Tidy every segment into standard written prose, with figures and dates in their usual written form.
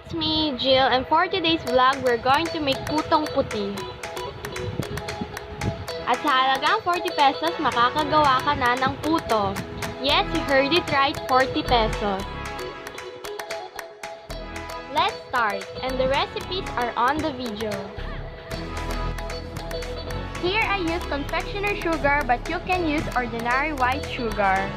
it's me, Jill, and for today's vlog, we're going to make putong puti. At sa halagang 40 pesos, makakagawa ka na ng puto. Yes, you heard it right, 40 pesos. Let's start, and the recipes are on the video. Here I use confectioner sugar, but you can use ordinary white sugar.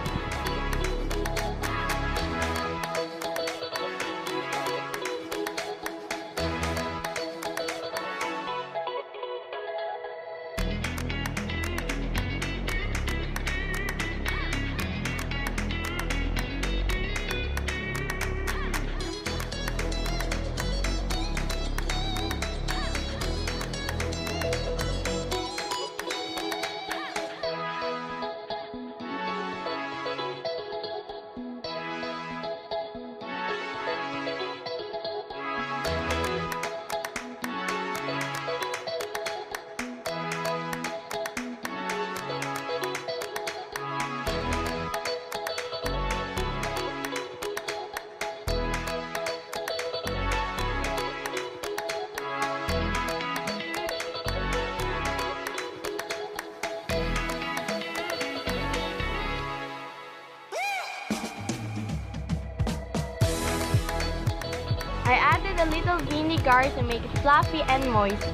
I added a little vinegar to make it fluffy and moist.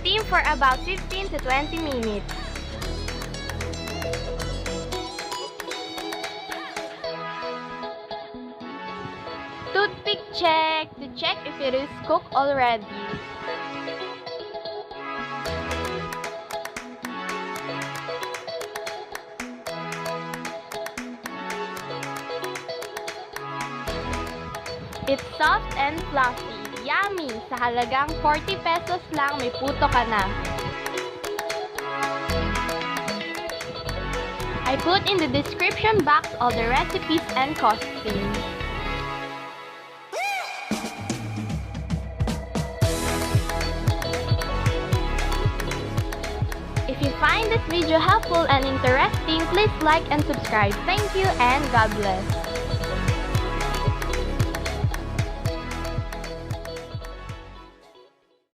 Steam for about 15 to 20 minutes. Toothpick check to check if it is cooked already. It's soft and fluffy. Yummy! Sa halagang 40 pesos lang, may puto ka na. I put in the description box all the recipes and costings. If you find this video helpful and interesting, please like and subscribe. Thank you and God bless.